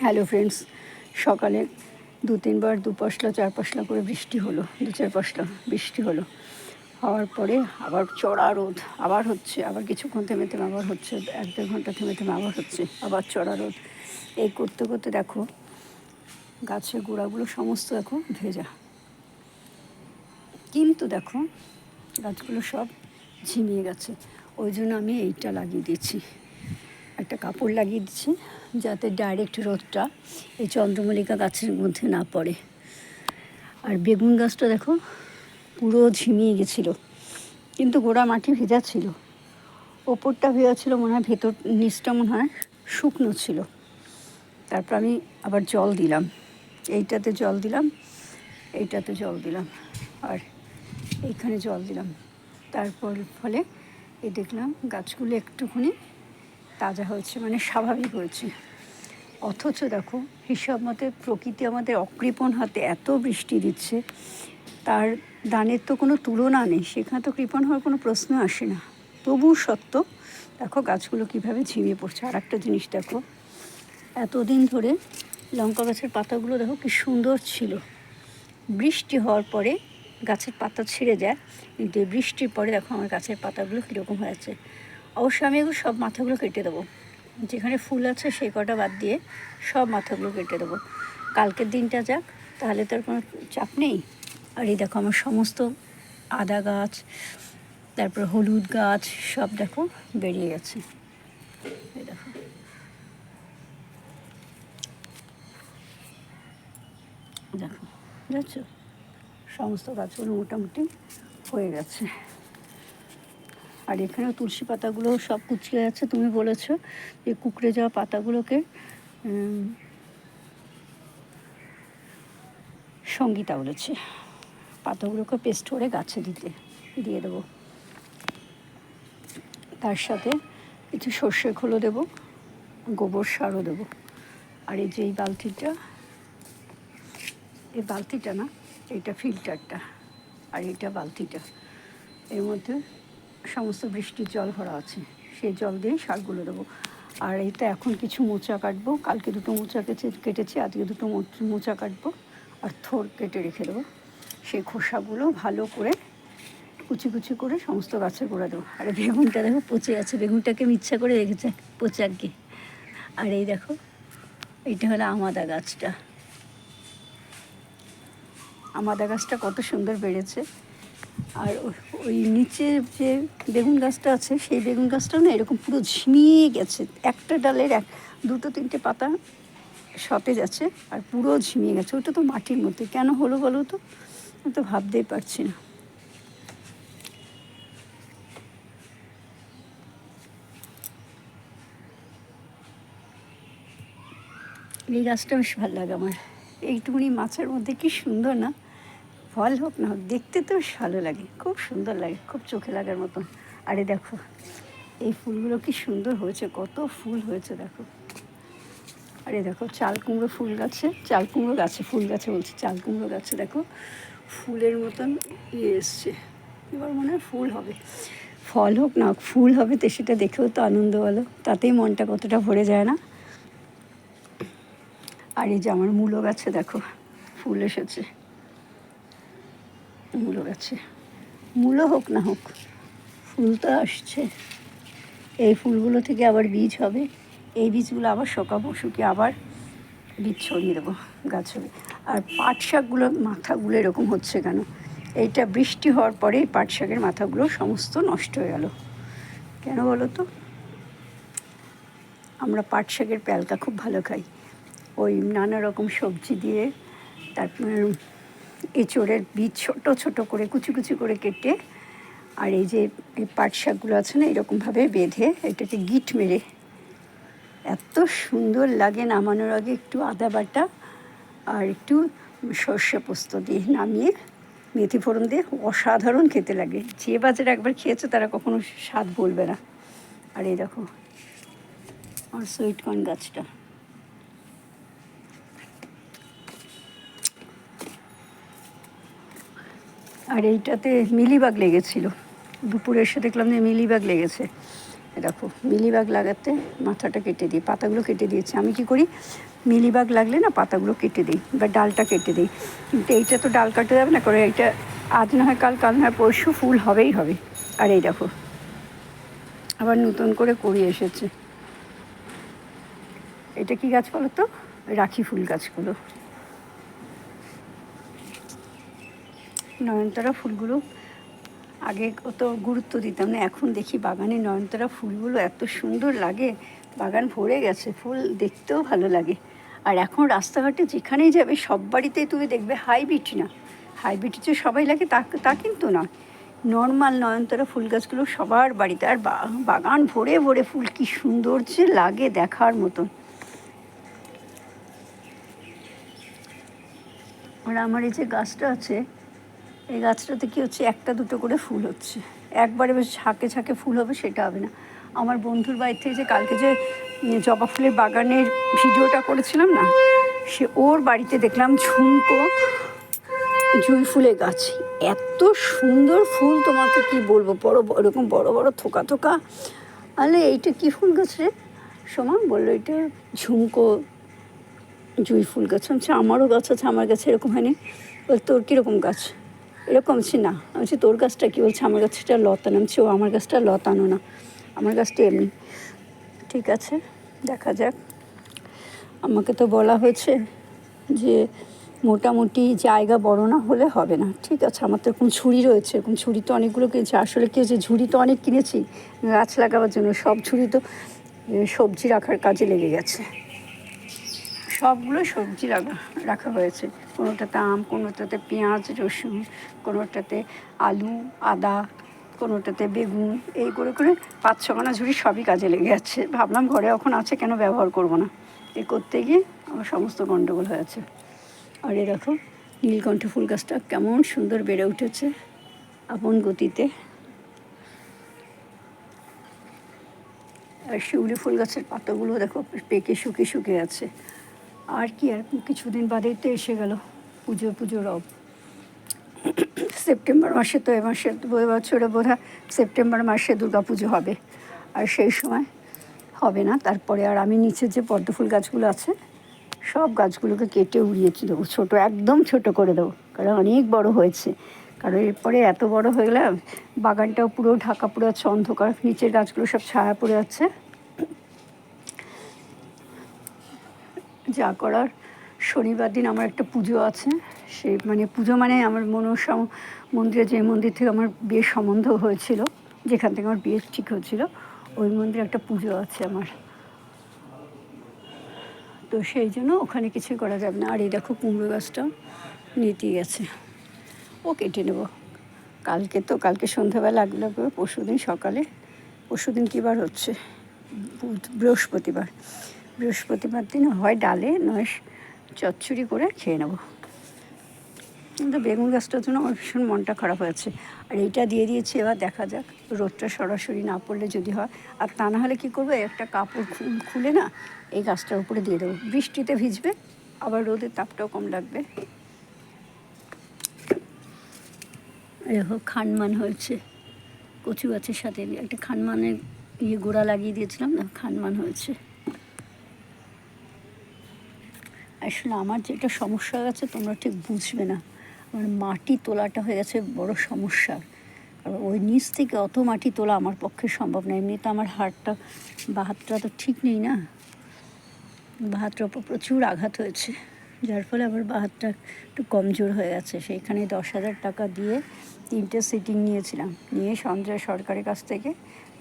Hello friends, সকালে 2-3 বার 2 পশলা 4 পশলা করে বৃষ্টি হলো, 2-4 পশলা বৃষ্টি হলো। হওয়ার পরে আবার চড়া রোদ, আবার হচ্ছে, আবার কিছুক্ষণ থেমে থেমে আবার হচ্ছে, 1-1.5 ঘন্টা থেমে থেমে আবার হচ্ছে, আবার চড়া রোদ। এই করতে করতে দেখো গাছের গোড়াগুলো সমস্ত দেখো ভেজা, কিন্তু দেখো গাছগুলো সব ঝিমিয়ে গেছে। ওই জন্য আমি এইটা লাগিয়ে দিয়েছি, একটা কাপড় লাগিয়ে দিচ্ছি যাতে ডাইরেক্ট রোদটা এই চন্দ্রমল্লিকা গাছের মধ্যে না পড়ে। আর বেগুন গাছটা দেখো পুরো ঝিমিয়ে গেছিলো, কিন্তু গোড়া মাটি ভেজা ছিল, ওপরটা ভেজা ছিল মনে হয়, ভেতর নিচটা মনে হয় শুকনো ছিল। তারপর আমি আবার জল দিলাম, এইটাতে জল দিলাম, এইটাতে জল দিলাম, আর এইখানে জল দিলাম। তারপর ফলে এই দেখলাম গাছগুলো একটুখানি তাজা হয়েছে, মানে স্বাভাবিক হয়েছে। অথচ দেখো হিসাব মতে প্রকৃতি আমাদের অকৃপণ হাতে এত বৃষ্টি দিচ্ছে, তার দানের তো কোনো তুলনা নেই, সেখানে তো কৃপণ হওয়ার কোনো প্রশ্ন আসে না। তবু সত্ত্বেও দেখো গাছগুলো কীভাবে ঝিমিয়ে পড়ছে। আর একটা জিনিস দেখো, এতদিন ধরে লঙ্কা গাছের পাতাগুলো দেখো কি সুন্দর ছিল, বৃষ্টি হওয়ার পরে গাছের পাতা ছিঁড়ে যায়, কিন্তু এই বৃষ্টির পরে দেখো আমার গাছের পাতাগুলো কীরকম হয়েছে। অবশ্যই আমি এগুলো সব মাথাগুলো কেটে দেবো, যেখানে ফুল আছে সেই কটা বাদ দিয়ে সব মাথাগুলো কেটে দেবো। কালকের দিনটা যাক, তাহলে তো আর কোনো চাপ নেই। আর এই দেখো আমার সমস্ত আদা গাছ, তারপর হলুদ গাছ সব দেখো বেরিয়ে গেছে। এই দেখো, দেখো বুঝছো, সমস্ত গাছগুলো মোটামুটি হয়ে গেছে। আর এখানেও তুলসী পাতাগুলো সব কুচকে যাচ্ছে। তুমি বলেছো যে কুকড়ে যাওয়া পাতাগুলোকে সঙ্গীতা বলেছে পাতাগুলোকে পেস্ট করে গাছে দিয়ে দেবো। তার সাথে কিছু সর্ষে খোলও দেবো, গোবর সারও দেবো। আর এই যে এই বালতিটা না, এইটা ফিল্টারটা, আর এইটা বালতিটা, এর মধ্যে সমস্ত বৃষ্টির জল ভরা আছে, সেই জল দিয়েই সারগুলো দেবো। আর এইটা এখন কিছু মোচা কাটবো, কালকে 2টো মোচা কেটেছি, আজকে 2টো মোচা কাটবো, আর থোড় কেটে রেখে দেবো। সেই খোসাগুলো ভালো করে কুচি কুচি করে সমস্ত গাছের গোড়া দেবো। আর বেগুনটা দেখো পচে আছে, বেগুনটাকে আমি ইচ্ছা করে রেখেছে পচে আর কি। আর এই দেখো এইটা হলো আমাদা গাছটা, আমাদা গাছটা কত সুন্দর বেড়েছে। আর ওই নিচে যে বেগুন গাছটা আছে, সেই বেগুন গাছটা না এরকম পুরো ঝিমিয়ে গেছে, একটা ডালের 2-3টে পাতা সতেজ আছে, আর পুরো ঝিমিয়ে গেছে। ওটা তো মাটির মধ্যে কেন হলো বলো তো, আমি তো ভাবতেই পারছি না। এই গাছটা বেশ ভালো লাগে আমার, এইটুকুনি মাছের মধ্যে কি সুন্দর না, ফল হোক না হোক দেখতে তো বেশ ভালো লাগে, খুব সুন্দর লাগে, খুব চোখে লাগার মতন। আরে দেখো এই ফুলগুলো কি সুন্দর হয়েছে, কত ফুল হয়েছে দেখো। আরে দেখো চাল কুমড়ো ফুল গাছে, ফুল গাছে বলছি, চাল কুমড়ো গাছে দেখো ফুলের মতন এসছে, এবার মনে হয় ফুল হবে। ফল হোক না ফুল হবে, তো সেটা দেখেও তো আনন্দ, বলো, তাতেই মনটা কতটা ভরে যায় না। আর এই যে আমার মূলো গাছে দেখো ফুল এসেছে, মূলো হোক না হোক ফুল তো আসছে। এই ফুলগুলো থেকে আবার বীজ হবে, এই বীজগুলো আবার শুকিয়ে আবার বীজ ছড়িয়ে দেবো, গাছ হবে। আর পাট শাকগুলো মাথাগুলো এরকম হচ্ছে কেন, এইটা বৃষ্টি হওয়ার পরে পাট শাকের মাথাগুলো সমস্ত নষ্ট হয়ে গেল কেন বলো তো। আমরা পাট শাকের প্যালকা খুব ভালো খাই, ওই নানা রকম সবজি দিয়ে, তারপর এঁচোড়ের বীজ ছোট ছোট করে কুচি কুচি করে কেটে, আর এই যে এই পাট শাকগুলো আছে না এরকমভাবে বেঁধে এটাকে গিট মেরে এত সুন্দর লাগে, নামানোর আগে একটু আদা বাটা আর একটু সর্ষে পোস্ত দিয়ে নামিয়ে মেথি ফোড়ন দিয়ে অসাধারণ খেতে লাগে। যে বাজারে একবার খেয়েছে তারা কখনো স্বাদ বলবে না। আর এই দেখো আমার সুইট কর্ন গাছটা, আর এইটাতে মিলিবাগ লেগেছিল, দুপুরে এসে দেখলাম যে মিলিবাগ লেগেছে। দেখো মিলিবাগ লাগাতে মাথাটা কেটে দিয়ে পাতাগুলো কেটে দিয়েছে। আমি কি করি, মিলিবাগ লাগলে না পাতাগুলো কেটে দিই বা ডালটা কেটে দিই, কিন্তু এইটা তো ডাল কাটা যাবে না, করে এইটা আজ না হয় কাল, কাল না হয় পরশু ফুল হবেই হবে। আর এই দেখো আবার নতুন করে করি এসেছে। এটা কি গাছ বলো তো? রাখি ফুল গাছগুলো। নয়নতারা ফুলগুলো আগে অত গুরুত্ব দিতাম না, এখন দেখি বাগানে নয়নতারা ফুলগুলো এত সুন্দর লাগে, বাগান ভরে গেছে ফুল, দেখতেও ভালো লাগে। আর এখন রাস্তাঘাটে যেখানেই যাবে সব বাড়িতেই তুমি দেখবে হাইব্রিড না, হাইব্রিড যে সবাই লাগে তা কিন্তু না, নর্মাল নয়নতারা ফুল গাছগুলো সবার বাড়িতে। আর বাগান ভরে ভরে ফুল, কি সুন্দর যে লাগে দেখার মতন। আর আমার এই যে গাছটা আছে, এই গাছটাতে কী হচ্ছে, একটা দুটো করে ফুল হচ্ছে, একবারে বেশ ঝাঁকে ঝাঁকে ফুল হবে সেটা হবে না। আমার বন্ধুর বাড়ি থেকে যে কালকে যে জবা ফুলের বাগানের ভিডিওটা করেছিলাম না, সে ওর বাড়িতে দেখলাম ঝুমকো জুঁই ফুলের গাছ, এত সুন্দর ফুল তোমাকে কি বলবো, বড় এরকম বড় বড় থোকা থোকা। আরে এইটা কী ফুল গাছ রে? সোমা বললো এটা ঝুমকো জুঁই ফুল গাছ। আমি আমারও গাছ আছে, আমার গাছে এরকম হয়নি। বল তোর কীরকম গাছ? এরকম ছি না। আমি বলছি তোর গাছটা কী? বলছে আমার গাছটা লতানো। আমি বলছি ও আমার গাছটা লতানো না, আমার গাছটা এমনি। ঠিক আছে, দেখা যাক। আমাকে তো বলা হয়েছে যে মোটামুটি জায়গা বড় না হলে হবে না। ঠিক আছে, আমার তো এরকম ঝুড়ি রয়েছে, এরকম ঝুড়ি তো অনেকগুলো কিনেছি। আসলে কী হচ্ছে, ঝুড়ি তো অনেক কিনেছি গাছ লাগাবার জন্য, সব ঝুড়ি তো সবজি রাখার কাজে লেগে গেছে। সবগুলো সবজি রাখা হয়েছে, কোনোটাতে আম, কোনোটাতে পেঁয়াজ রসুন, কোনোটাতে আলু আদা, কোনোটাতে বেগুন, এই করে করে 5-6খানা ঝুড়ি সবই কাজে লেগে যাচ্ছে। ভাবলাম ঘরে এখন আছে কেন ব্যবহার করব না, এ করতে গিয়ে আমার সমস্ত গণ্ডগোল হয়েছে। আর এ দেখো নীলকণ্ঠ ফুল গাছটা কেমন সুন্দর বেড়ে উঠেছে আপন গতিতে। আর শিউলি ফুল গাছের পাতাগুলো দেখো পেকে শুকিয়ে শুকিয়ে আছে। আর কি, আর কিছুদিন বাদেই তো এসে গেল পুজো রব। সেপ্টেম্বর মাসে তো মাসে বছরে বোধহয় সেপ্টেম্বর মাসে দুর্গাপুজো হবে, আর সেই সময় হবে না। তারপরে আর আমি নিচে যে পদ্ম ফুল গাছগুলো আছে সব গাছগুলোকে কেটে উড়িয়ে দেবো, ছোটো একদম ছোট করে দেবো, কারণ অনেক বড় হয়েছে। কারণ এরপরে এত বড় হয়ে গেলে বাগানটাও পুরো ঢাকা পুরো আছে, অন্ধকার, নিচের গাছগুলো সব ছায়া পড়ে যাচ্ছে। যা করার, শনিবার দিন আমার একটা পুজো আছে, সেই পুজো আমার মনসা মন্দিরে, যে মন্দির থেকে আমার বিয়ের সম্বন্ধ হয়েছিল, যেখান থেকে আমার বিয়ে ঠিক হয়েছিল, ওই মন্দিরে একটা পুজো আছে আমার, তো সেই জন্য ওখানে কিছুই করা যাবে না। আর এই দেখো কুমড়ো গাছটাও নিতে গেছে, ও কেটে নেব কালকে সন্ধ্যাবেলা লাগবে, পরশুদিন সকালে। পরশুদিন কী বার হচ্ছে? বৃহস্পতিবার দিন হয় ডালে নয় চচ্চড়ি করে খেয়ে নেব। কিন্তু বেগুন গাছটার জন্য আমার ভীষণ মনটা খারাপ হয়েছে। আর এইটা দিয়ে দিয়েছি, এবার দেখা যাক রোদটা সরাসরি না পড়লে যদি হয়, আর তা না হলে কী করবো, একটা কাপড় খুলে না এই গাছটার উপরে দিয়ে দেবো, বৃষ্টিতে ভিজবে, আবার রোদের তাপটাও কম লাগবে। দেখো খানমান হয়েছে, কচু গাছের সাথে একটা খানমানের গোড়া লাগিয়ে দিয়েছিলাম না, খানমান হয়েছে। আসলে আমার যেটা সমস্যা গেছে তোমরা ঠিক বুঝবে না, আমার মাটি তোলাটা হয়ে গেছে বড় সমস্যা। কারণ ওই নিচ থেকে অত মাটি তোলা আমার পক্ষে সম্ভব না। এমনি তো আমার বা হাতটা তো ঠিক নেই না, বা হাতটার ওপর প্রচুর আঘাত হয়েছে, যার ফলে আমার বা হাতটা একটু কমজোর হয়ে গেছে। সেইখানে 10,000 টাকা দিয়ে 3টে সিটিং নিয়েছিলাম, নিয়ে সঞ্জয় সরকারের কাছ থেকে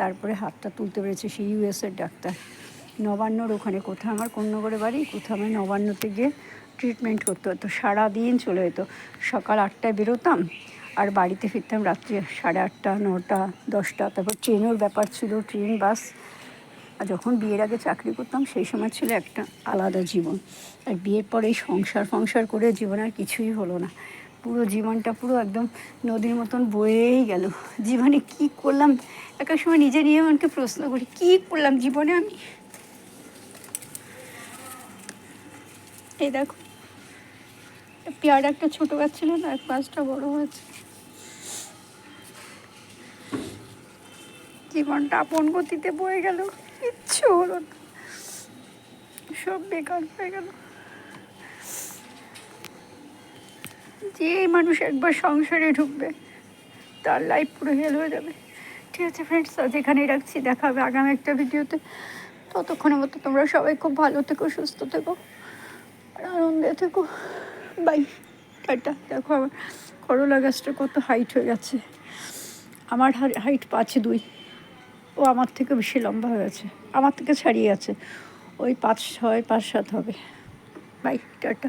তারপরে হাতটা তুলতে পেরেছে, সেই ইউএসের ডাক্তার। নবান্নর ওখানে, কোথাও আমার কোন্নগরে বাড়ি, কোথাও আমি নবান্নতে গিয়ে ট্রিটমেন্ট করতে হতো, সারাদিন চলে যেত। সকাল 8টায় বেরোতাম আর বাড়িতে ফিরতাম রাত্রি 8:30, 9টা, 10টা। তারপর ট্রেনের ব্যাপার ছিল, ট্রেন বাস। আর যখন বিয়ের আগে চাকরি করতাম সেই সময় ছিল একটা আলাদা জীবন, আর বিয়ের পরে এই সংসার করে জীবন আর কিছুই হলো না। পুরো জীবনটা পুরো একদম নদীর মতন বয়েই গেল। জীবনে কি করলাম, একটা সময় নিজে নিয়ে মনকে প্রশ্ন করি, কী করলাম জীবনে আমি। এই দেখো পেয়ারা একটা ছোটো গাছ ছিল না, এক গাছটা বড় হয়েছে। জীবনটা আপন গতিতে বয়ে গেল, কিচ্ছু হলো না। সব বেকার হয়ে গেল। যে মানুষ একবার সংসারে ঢুকবে তার লাইফ পুরো হেল হয়ে যাবে। ঠিক আছে ফ্রেন্ডস, আজ এখানেই রাখছি, দেখা হবে আগামী একটা ভিডিওতে। ততক্ষণের মতো তোমরা সবাই খুব ভালো থেকো, সুস্থ থেকো আর আনন্দে থেকো। বাই, টাটা। দেখো আমার করলা গাছটা কত হাইট হয়ে গেছে। আমার হাইট 5'2", ও আমার থেকে বেশি লম্বা হয়ে গেছে, আমার থেকে ছাড়িয়ে আছে, ওই 5'6", 5'7" হবে। Bye, tata.